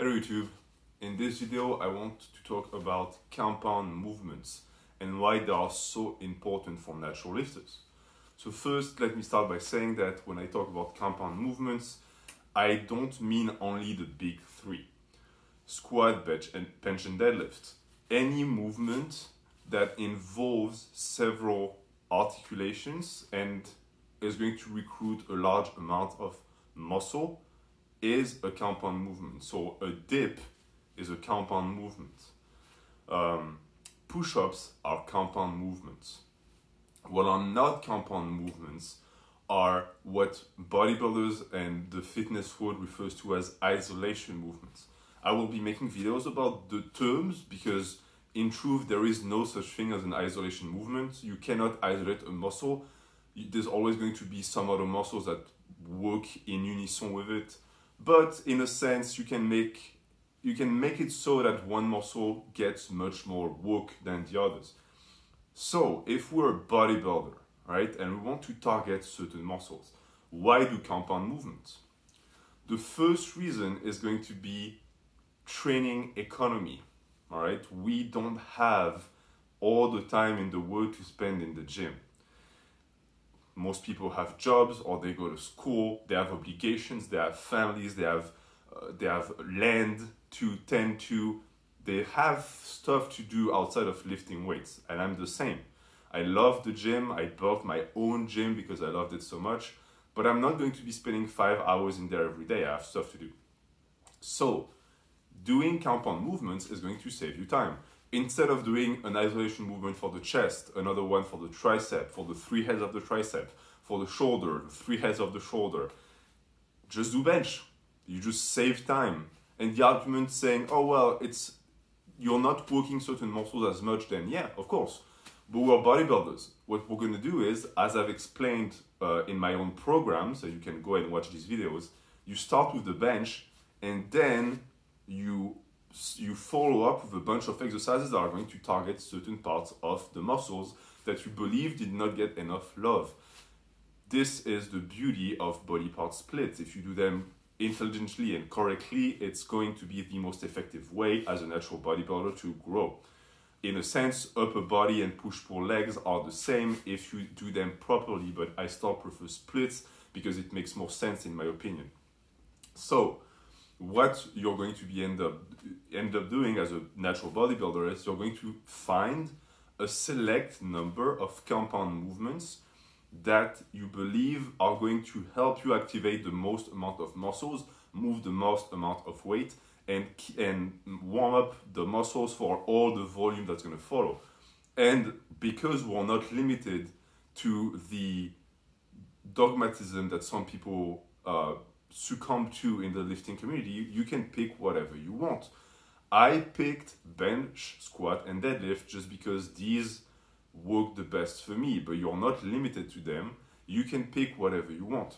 Hello YouTube. In this video I want to talk about compound movements and why they are so important for natural lifters. So first let me start by saying that when I talk about compound movements, I don't mean only the big three: squat, bench and deadlift. Any movement that involves several articulations and is going to recruit a large amount of muscle is a compound movement. So a dip is a compound movement. Push-ups are compound movements. What are not compound movements are what bodybuilders and the fitness world refers to as isolation movements. I will be making videos about the terms because in truth there is no such thing as an isolation movement. You cannot isolate a muscle. There's always going to be some other muscles that work in unison with it. But in a sense, you can make it so that one muscle gets much more work than the others. So if we're a bodybuilder, right, and we want to target certain muscles, why do compound movements? The first reason is going to be training economy. All right, we don't have all the time in the world to spend in the gym. Most people have jobs or they go to school, they have obligations, they have families, they have land to tend to, they have stuff to do outside of lifting weights. And I'm the same. I love the gym. I built my own gym because I loved it so much, but I'm not going to be spending 5 hours in there every day. I have stuff to do. So doing compound movements is going to save you time. Instead of doing an isolation movement for the chest, another one for the tricep, for the 3 heads of the tricep, for the shoulder, the 3 heads of the shoulder, just do bench. You just save time. And the argument saying, oh, well, you're not working certain muscles as much, then yeah, of course. But we're bodybuilders. What we're going to do is, as I've explained in my own program, so you can go and watch these videos, you start with the bench and then you follow up with a bunch of exercises that are going to target certain parts of the muscles that you believe did not get enough love. This is the beauty of body part splits. If you do them intelligently and correctly, it's going to be the most effective way as a natural bodybuilder to grow. In a sense, upper body and push-pull legs are the same if you do them properly, but I still prefer splits because it makes more sense in my opinion. So what you're going to be end up doing as a natural bodybuilder is you're going to find a select number of compound movements that you believe are going to help you activate the most amount of muscles, move the most amount of weight, and warm up the muscles for all the volume that's going to follow. And because we're not limited to the dogmatism that some people succumb to in the lifting community, you can pick whatever you want. I picked bench, squat, and deadlift just because these work the best for me, but you're not limited to them. You can pick whatever you want.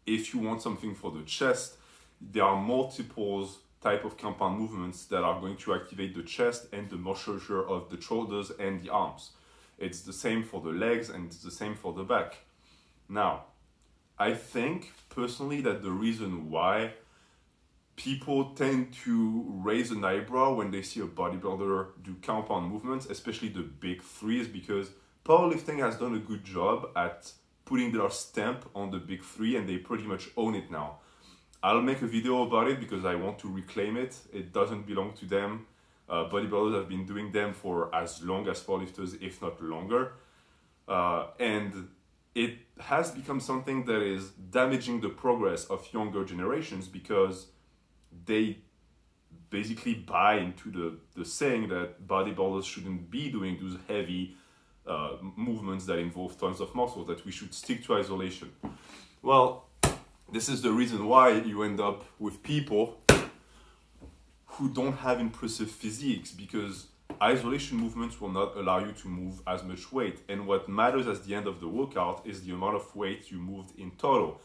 If you want something for the chest, there are multiple type of compound movements that are going to activate the chest and the musculature of the shoulders and the arms. It's the same for the legs and it's the same for the back. Now, I think personally that the reason why people tend to raise an eyebrow when they see a bodybuilder do compound movements, especially the big three, is because powerlifting has done a good job at putting their stamp on the big three and they pretty much own it now. I'll make a video about it because I want to reclaim it. It doesn't belong to them. Bodybuilders have been doing them for as long as powerlifters, if not longer. And it has become something that is damaging the progress of younger generations because they basically buy into the saying that bodybuilders shouldn't be doing those heavy movements that involve tons of muscles, that we should stick to isolation. Well, this is the reason why you end up with people who don't have impressive physiques, because isolation movements will not allow you to move as much weight. And what matters at the end of the workout is the amount of weight you moved in total.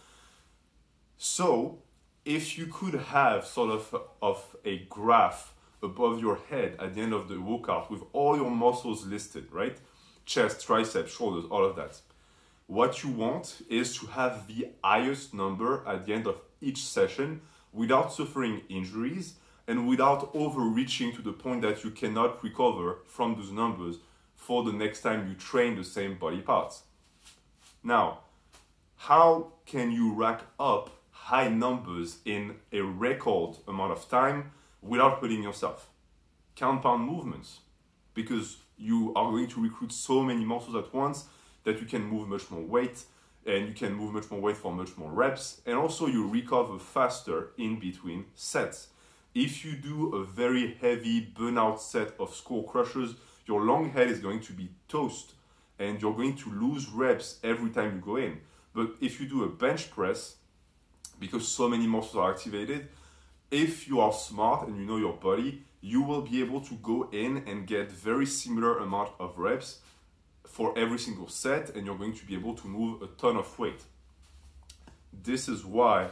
So if you could have sort of a graph above your head at the end of the workout with all your muscles listed, right? Chest, triceps, shoulders, all of that. What you want is to have the highest number at the end of each session without suffering injuries and without overreaching to the point that you cannot recover from those numbers for the next time you train the same body parts. Now, how can you rack up high numbers in a record amount of time without hurting yourself? Compound movements, because you are going to recruit so many muscles at once that you can move much more weight, and you can move much more weight for much more reps, and also you recover faster in between sets. If you do a very heavy burnout set of skull crushers, your long head is going to be toast and you're going to lose reps every time you go in. But if you do a bench press, because so many muscles are activated, if you are smart and you know your body, you will be able to go in and get very similar amount of reps for every single set, and you're going to be able to move a ton of weight. This is why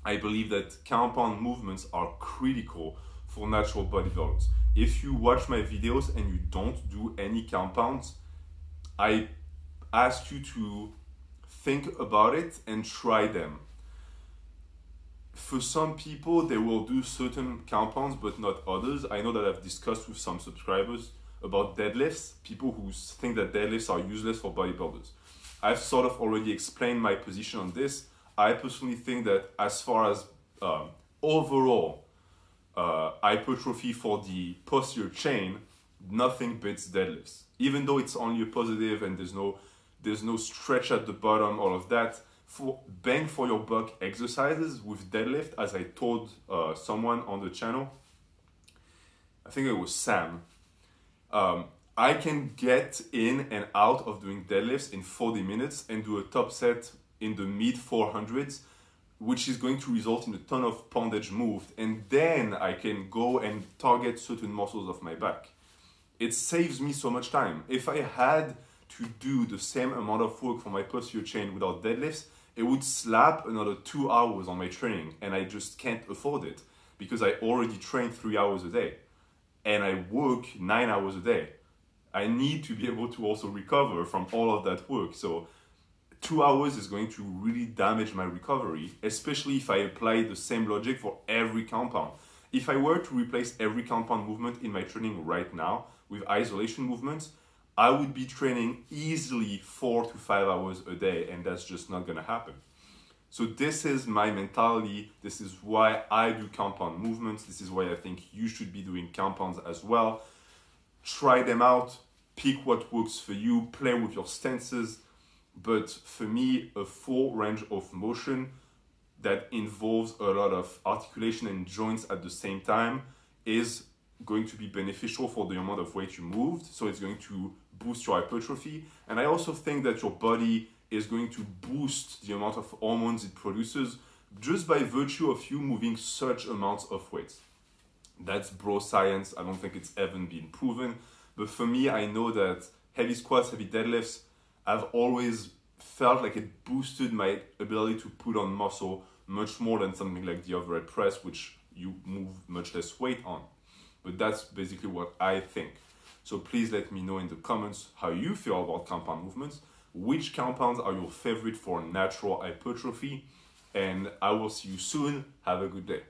I believe that compound movements are critical for natural bodybuilders. If you watch my videos and you don't do any compounds, I ask you to think about it and try them. For some people, they will do certain compounds but not others. I know that I've discussed with some subscribers about deadlifts, people who think that deadlifts are useless for bodybuilders. I've sort of already explained my position on this. I personally think that as far as overall hypertrophy for the posterior chain, nothing beats deadlifts. Even though it's only a positive and there's no stretch at the bottom, all of that, for bang for your buck exercises with deadlift, as I told someone on the channel, I think it was Sam, I can get in and out of doing deadlifts in 40 minutes and do a top set in the mid 400s, which is going to result in a ton of poundage moved, and then I can go and target certain muscles of my back. It saves me so much time. If I had to do the same amount of work for my posterior chain without deadlifts, it would slap another 2 hours on my training, and I just can't afford it because I already train 3 hours a day and I work 9 hours a day. I need to be able to also recover from all of that work. So 2 hours is going to really damage my recovery, especially if I apply the same logic for every compound. If I were to replace every compound movement in my training right now with isolation movements, I would be training easily 4 to 5 hours a day, and that's just not gonna happen. So this is my mentality. This is why I do compound movements. This is why I think you should be doing compounds as well. Try them out, pick what works for you, play with your stances. But for me, a full range of motion that involves a lot of articulation and joints at the same time is going to be beneficial for the amount of weight you moved. So it's going to boost your hypertrophy. And I also think that your body is going to boost the amount of hormones it produces just by virtue of you moving such amounts of weight. That's bro science. I don't think it's ever been proven. But for me, I know that heavy squats, heavy deadlifts, I've always felt like it boosted my ability to put on muscle much more than something like the overhead press, which you move much less weight on. But that's basically what I think. So please let me know in the comments how you feel about compound movements. Which compounds are your favorite for natural hypertrophy? And I will see you soon. Have a good day.